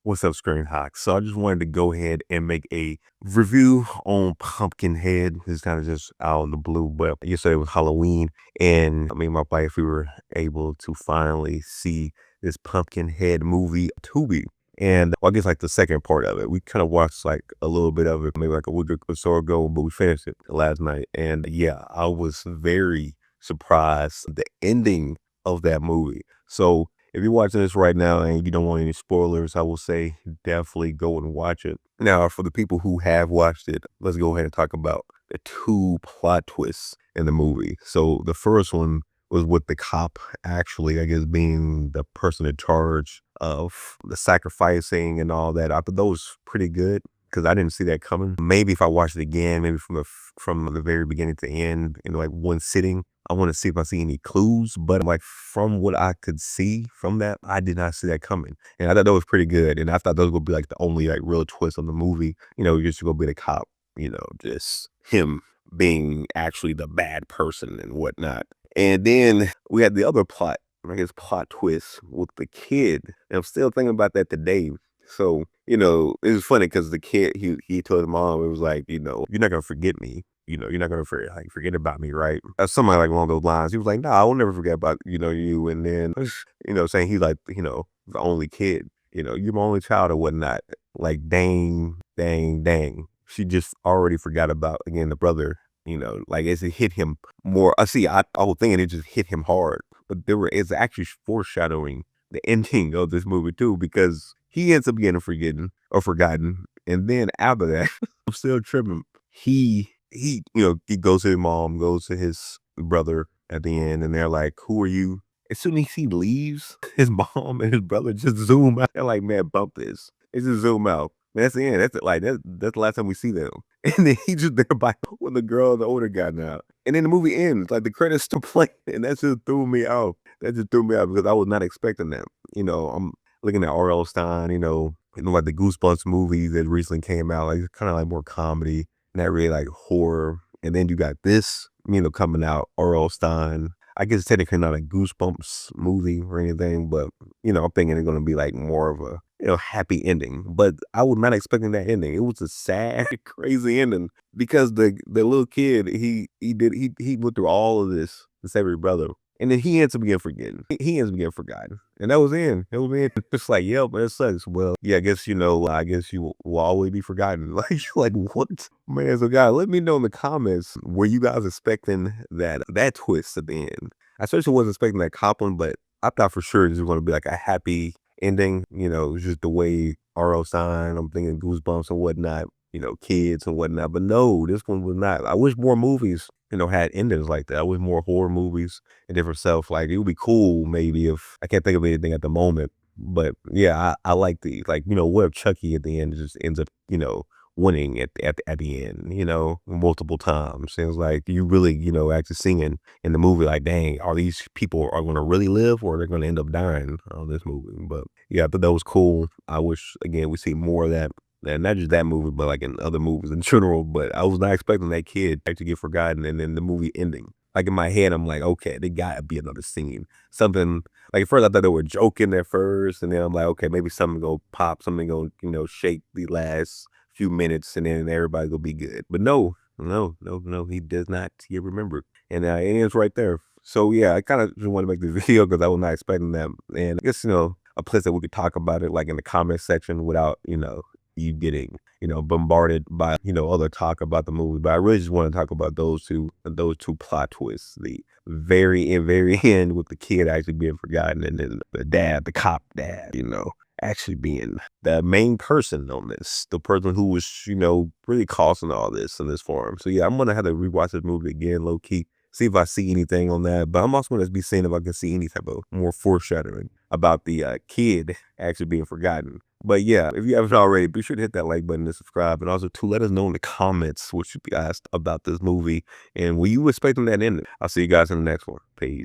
What's up, Screen Hawk? So I just wanted to go ahead and make a review on Pumpkinhead. It's kind of just out of the blue, but yesterday was Halloween, and me and my wife, we were able to finally see this Pumpkinhead movie, Tubi. And well, I guess like the second part of it, we kind of watched like a little bit of it, maybe like a week or so ago, but we finished it last night. And yeah, I was very surprised the ending of that movie. So if you're watching this right now and you don't want any spoilers, I will say definitely go and watch it. Now, for the people who have watched it, let's go ahead and talk about the two plot twists in the movie. So the first one was with the cop actually, I guess, being the person in charge of the sacrificing and all that. I thought that was pretty good because I didn't see that coming. Maybe if I watched it again, maybe from the very beginning to end in like one sitting, I want to see if I see any clues, but like from what I could see from that, I did not see that coming. And I thought that was pretty good. And I thought those would be like the only like real twist on the movie. Just gonna be the cop, just him being actually the bad person and whatnot. And then we had the other plot, I guess, plot twist with the kid. And I'm still thinking about that today. So, it was funny because the kid, he told his mom, it was like, you're not gonna forget me. You're not gonna forget about me, right? Something like along those lines. He was like, "Nah, I will never forget about you." And then, saying he's like, the only kid. You're my only child or whatnot. Like, dang, dang, dang. She just already forgot about again the brother. Like as it hit him more. I was thinking it just hit him hard, but it's actually foreshadowing the ending of this movie too, because he ends up getting forgotten, and then after that, I'm still tripping. He goes to his mom, goes to his brother at the end, and they're like, "Who are you?" As soon as he leaves, his mom and his brother just zoom out. They're like, "Man, bump this." They just zoom out. That's the end. That's it. Like that's the last time we see them. And then he just there by when the girl and the older guy now. And then the movie ends. Like the credits still playing. And that just threw me out. That just threw me out because I was not expecting that. I'm looking at R.L. Stein, like the Goosebumps movies that recently came out, like kind of like more comedy, not really like horror. And then you got this, coming out, R.L. Stein. I guess technically not a Goosebumps movie or anything, but I'm thinking it's gonna be like more of a happy ending. But I was not expecting that ending. It was a sad, crazy ending because the little kid he went through all of this to save his brother, and then he ends up getting forgotten. He ends up getting forgotten, and that was in. It was in. It's like, yep, that sucks. Well, yeah, I guess I guess you will always be forgotten. Like what, man? So, guys, let me know in the comments. Were you guys expecting that twist at the end? I especially wasn't expecting that Copland, but I thought for sure this was going to be like a happy ending. It was just the way R.O. Sign. I'm thinking Goosebumps and whatnot. Kids and whatnot. But no, this one was not. I wish more movies, had endings like that. I wish more horror movies and different stuff. Like it would be cool maybe if I can't think of anything at the moment. But yeah, I like what if Chucky at the end just ends up, winning at the end, multiple times. And it's like you really, actually seeing in the movie, like, dang, are these people are gonna really live or they're gonna end up dying on this movie? But yeah, I thought that was cool. I wish again we see more of that. And not just that movie, but like in other movies in general. But I was not expecting that kid to get forgotten and then the movie ending. Like in my head, I'm like, okay, there gotta be another scene. Something like at first I thought they were joking at first, and then I'm like, okay, maybe something go pop, something go, shake the last few minutes, and then everybody will be good. But no, no, no, no, he does not get remembered. And it ends right there. So yeah, I kind of just want to make this video because I was not expecting that. And I guess, a place that we could talk about it like in the comment section without, you getting, bombarded by, other talk about the movie. But I really just want to talk about those two plot twists. The very end with the kid actually being forgotten, and then the cop dad, actually being the main person on this, the person who was, really causing all this in this form. So yeah, I'm gonna have to rewatch this movie again, low key, see if I see anything on that. But I'm also gonna be seeing if I can see any type of more foreshadowing about the kid actually being forgotten. But yeah, if you haven't already, be sure to hit that like button and subscribe. And also, to let us know in the comments what you guys about this movie and were you expecting that ending. I'll see you guys in the next one. Peace.